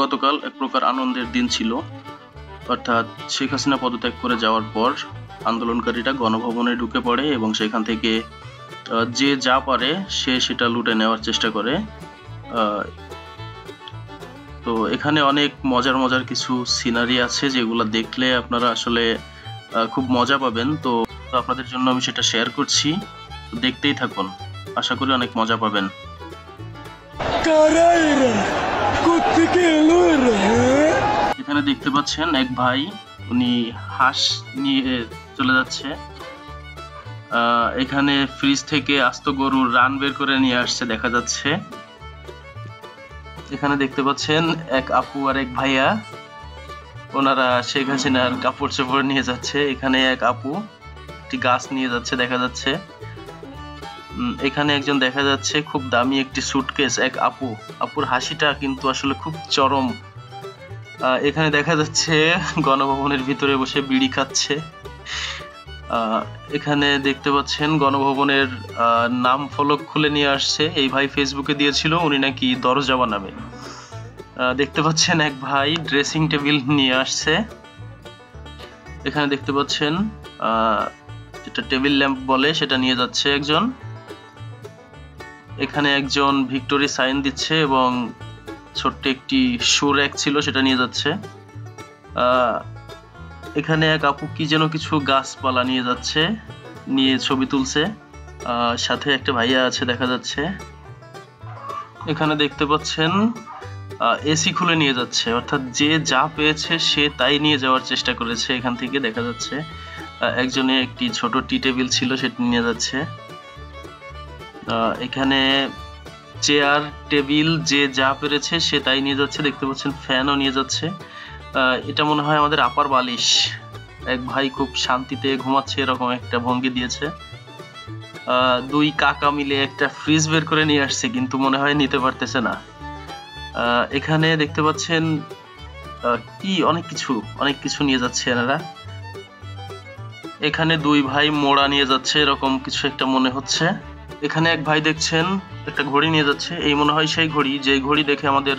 গতকাল এক প্রকার আনন্দের দিন ছিল, অর্থাৎ শেখ হাসিনা পদত্যাগ করে যাওয়ার পর আন্দোলনকারীরা গণভবনে ঢুকে পড়ে এবং সেখান থেকে যে যা পারে সে সেটা লুটে নেওয়ার চেষ্টা করে। তো এখানে অনেক মজার মজার কিছু সিনারি আছে যেগুলো দেখলে আপনারা আসলে খুব মজা পাবেন। তো আপনাদের জন্য আমি সেটা শেয়ার করছি, দেখতেই থাকুন, আশা করি অনেক মজা পাবেন। এখানে দেখতে পাচ্ছেন এক ভাই, উনি হাঁস নিয়ে চলে যাচ্ছে। এখানে ফ্রিজ থেকে আস্ত গরুর রান বের করে নিয়ে আসছে দেখা যাচ্ছে। এখানে দেখতে পাচ্ছেন এক আপু আর এক ভাইয়া, ওনারা শেখ হাসিনার কাপড় চোপড় নিয়ে যাচ্ছে। এখানে এক আপু একটি গাছ নিয়ে যাচ্ছে দেখা যাচ্ছে। এখানে একজন দেখা যাচ্ছে খুব দামি একটি সুটকেস। এক আপুর হাসিটা কিন্তু আসলে খুব চরম। এখানে দেখা যাচ্ছে গণভবনের ভিতরে বসে বিড়ি খাচ্ছে। এখানে দেখতে পাচ্ছেন গণভবনের নাম ফলক খুলে নিয়ে আসছে। এই ভাই ফেসবুকে দিয়েছিল উনি নাকি দরজা বানাবে। দেখতে পাচ্ছেন এক ভাই ড্রেসিং টেবিল নিয়ে আসছে। এখানে দেখতে পাচ্ছেন যেটা টেবিল ল্যাম্প বলে সেটা নিয়ে যাচ্ছে একজন। এখানে একজন ভিক্টোরি সাইন দিচ্ছে এবং ছোট্ট একটি শু র্যাক ছিল সেটা নিয়ে যাচ্ছে। এখানে এক আপু কি যেন কিছু গাছপালা নিয়ে যাচ্ছে, নিয়ে ছবি তুলছে। সাথে একটা ভাইয়া আছে দেখা যাচ্ছে। এখানে দেখতে পাচ্ছেন এসি খুলে নিয়ে যাচ্ছে, অর্থাৎ যে যা পেয়েছে সে তাই নিয়ে যাওয়ার চেষ্টা করেছে। এখান থেকে দেখা যাচ্ছে একজনে একটি ছোট টি টেবিল ছিল সেটা নিয়ে যাচ্ছে। এখানে চেয়ার টেবিল যে যা পেরেছে সে তাই নিয়ে যাচ্ছে। দেখতে পাচ্ছেন ফ্যানও নিয়ে যাচ্ছে। এটা মনে হয় আমাদের আপার বালিশ। এক ভাই খুব শান্তিতে ঘুমাচ্ছে এরকম একটা ভঙ্গি দিয়েছে। দুই কাকা মিলে একটা ফ্রিজ বের করে নিয়ে আসছে, কিন্তু মনে হয় নিতে পারতেছে না। এখানে দেখতে পাচ্ছেন কি অনেক কিছু নিয়ে যাচ্ছে এনারা। এখানে দুই ভাই মোড়া নিয়ে যাচ্ছে এরকম কিছু একটা মনে হচ্ছে। এখানে এক ভাই দেখছেন একটা ঘড়ি নিয়ে যাচ্ছে, এই মনে হয় সেই ঘড়ি যে ঘড়ি দেখে আমাদের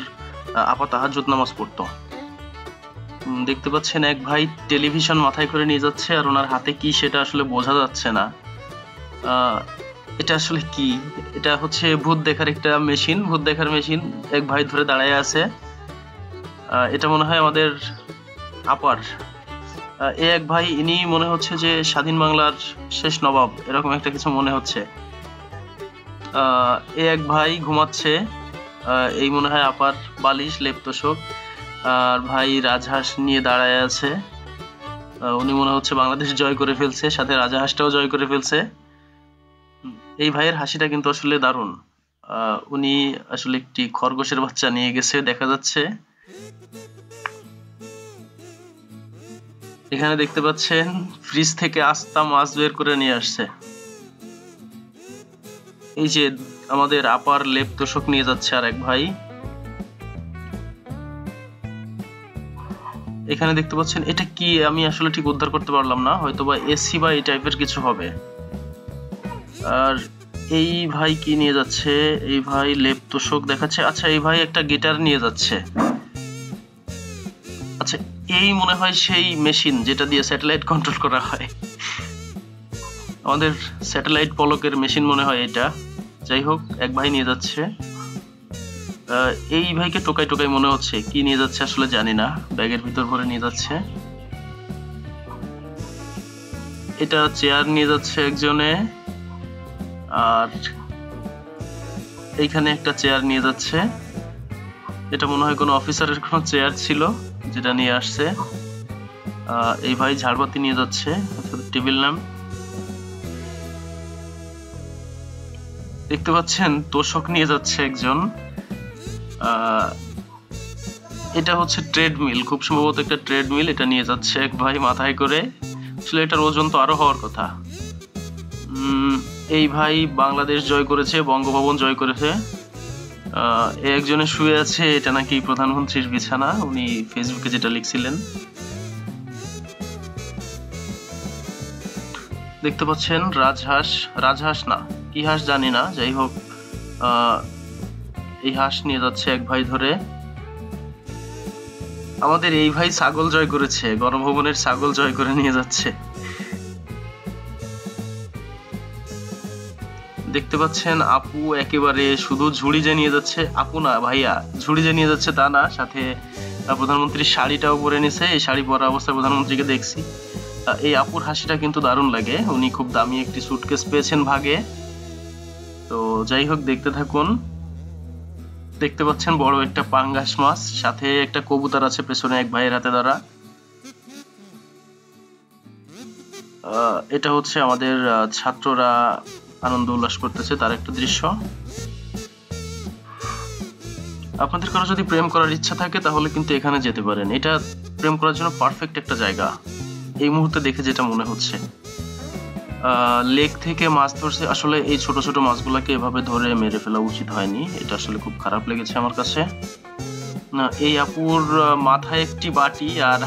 আপা তাহাজ্জুদ নামাজ পড়তো। দেখতে পাচ্ছেন এক ভাই টেলিভিশন মাথায় করে নিয়ে যাচ্ছে, আর ওনার হাতে কি সেটা আসলে বোঝা যাচ্ছে না। এটা আসলে কি? এটা হচ্ছে ভূত দেখার একটা মেশিন, ভূত দেখার মেশিন। এক ভাই ধরে দাঁড়ায় আছে। এটা মনে হয় আমাদের আপার। এক ভাই ইনি মনে হচ্ছে যে স্বাধীন বাংলার শেষ নবাব, এরকম একটা কিছু মনে হচ্ছে। এক ভাই ঘুমাচ্ছে, এই মনে হয় আপার বালিশ লেপ তোষক। আর ভাই রাজহাঁস নিয়ে দাঁড়ায় আছে। উনি মনে হচ্ছে বাংলাদেশ জয় করে ফেলছে, সাথে রাজহাঁসটাও জয় করে ফেলছে। এই ভাইয়ের হাসিটা কিন্তু আসলে দারুণ। উনি আসলে একটি খরগোশের বাচ্চা নিয়ে গেছে দেখা যাচ্ছে। এখানে দেখতে পাচ্ছেন ফ্রিজ থেকে আস্তা মাছ বের করে নিয়ে আসছে। এই যে আমাদের আপার লেপ তোষক নিয়ে যাচ্ছে আর এক ভাই। এখানে দেখতে পাচ্ছেন এটা কি আমি আসলে ঠিক উদ্ধার করতে পারলাম না, হয়তোবা এসি বা এই টাইপের কিছু হবে। আর এই ভাই কি নিয়ে যাচ্ছে? এই ভাই লেপ তোষক দেখাচ্ছে। আচ্ছা, এই ভাই একটা গিটার নিয়ে যাচ্ছে। আচ্ছা, এই মনে হয় সেই মেশিন যেটা দিয়ে স্যাটেলাইট কন্ট্রোল করা হয়। আমাদের স্যাটেলাইট পলকের মেশিন মনে হয় এটা। যাই হোক, এক ভাই নিয়ে যাচ্ছে। এই ভাইকে টোকাই টোকাই মনে হচ্ছে, কি নিয়ে যাচ্ছে আসলে জানি না। ব্যাগের ভিতর ভরে নিয়ে যাচ্ছে। এটা চেয়ার নিয়ে যাচ্ছে একজনে, আর এইখানে একটা চেয়ার নিয়ে যাচ্ছে। এটা মনে হয় কোনো অফিসারের কোনো চেয়ার ছিল যেটা নিয়ে আসছে। এই ভাই ঝাড়বাতি নিয়ে যাচ্ছে, টেবিল ল্যাম্প। দেখতে পাচ্ছেন তোষক নিয়ে যাচ্ছে একজন। এটা হচ্ছে ট্রেডমিল, খুব সম্ভবত একটা ট্রেডমিল। এটা নিয়ে যাচ্ছে এক ভাই মাথায় করে। আসলে এটার ওজন তো আরো হওয়ার কথা। এই ভাই বাংলাদেশ জয় করেছে, বঙ্গভবন জয় করেছে। একজনে শুয়ে আছে, এটা নাকি প্রধানমন্ত্রীর বিছানা, উনি ফেসবুকে যেটা লিখছিলেন। দেখতে পাচ্ছেন রাজহাঁস না কি হাঁস জানি না, যাই হোক এই হাঁস নিয়ে যাচ্ছে এক ভাই ধরে। আমাদের এই ভাই ছাগল জয় করেছে, গণভবনের ছাগল জয় করে নিয়ে যাচ্ছে। দেখতে পাচ্ছেন আপু একেবারে শুধু ঝুড়ি যে নিয়ে যাচ্ছে, আপু না ভাইয়া, ঝুড়ি যে নিয়ে যাচ্ছে তা না, সাথে প্রধানমন্ত্রীর শাড়িটাও পরে নিছে। এই শাড়ি পরা অবস্থায় প্রধানমন্ত্রীকে দেখছি। এই আপুর হাসিটা কিন্তু দারুণ লাগে, উনি খুব দামি একটি সুটকেস পেয়েছেন ভাগে। তো যাই হোক, দেখতে থাকুন। দেখতে পাচ্ছেন বড় একটা পাঙ্গাস মাছ, সাথে একটা কবুতর আছে পেছনে এক ভাইয়ের হাতে ধরা। এটা হচ্ছে আমাদের ছাত্ররা আনন্দ উল্লাস করতেছে তার একটা দৃশ্য। আপনাদের কারো যদি প্রেম করার ইচ্ছা থাকে তাহলে কিন্তু এখানে যেতে পারেন, এটা প্রেম করার জন্য পারফেক্ট একটা জায়গা এই মুহূর্তে দেখে যেটা মনে হচ্ছে। লেক থেকে মাছ ধরছে, আসলে এই ছোট ছোট মাছগুলোকে এভাবে ধরে মেরে ফেলা উচিত হয়নি, এটা আসলে খুব খারাপ লেগেছে আমার কাছে। না, এই আপুর মাথায় একটি বাটি আর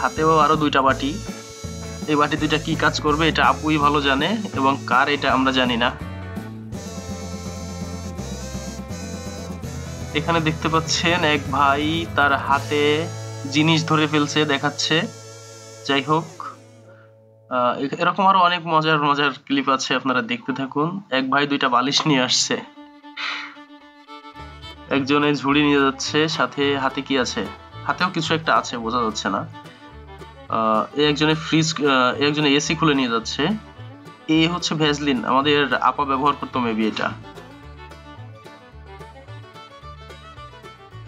হাতেও আরো দুইটা বাটি। এই বাটি দুইটা কি কাজ করবে এটা আপুই ভালো জানে, এবং কার এটা আমরা জানি না। এখানে দেখতে পাচ্ছেন এক ভাই তার হাতে জিনিস ধরে ফেলছে, দেখাচ্ছে। যাই হোক, এরকম আরো অনেক মজার মজার ক্লিপ আছে, আপনারা দেখতে থাকুন। এক ভাই দুইটা বালিশ নিয়ে আসছে, একজনে ঝুড়ি নিয়ে যাচ্ছে, সাথে হাতে কি আছে, হাতেও কিছু একটা আছে, বোঝা যাচ্ছে না। একজনে এসি খুলে নিয়ে যাচ্ছে। এই হচ্ছে ভ্যাসলিন, আমাদের আপা ব্যবহার করতো মেবি এটা।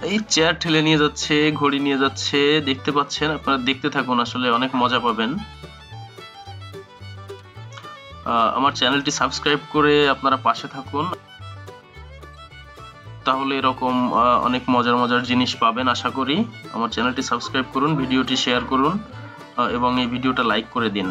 এই চেয়ার ঠেলে নিয়ে যাচ্ছে, ঘড়ি নিয়ে যাচ্ছে, দেখতে পাচ্ছেন আপনারা, দেখতে থাকুন, আসলে অনেক মজা পাবেন। আমার চ্যানেলটি সাবস্ক্রাইব করে আপনারা পাশে থাকুন, তাহলে এরকম অনেক মজার মজার জিনিস পাবেন আশা করি। আমার চ্যানেলটি সাবস্ক্রাইব করুন, ভিডিওটি শেয়ার করুন এবং এই ভিডিওটা লাইক করে দিন।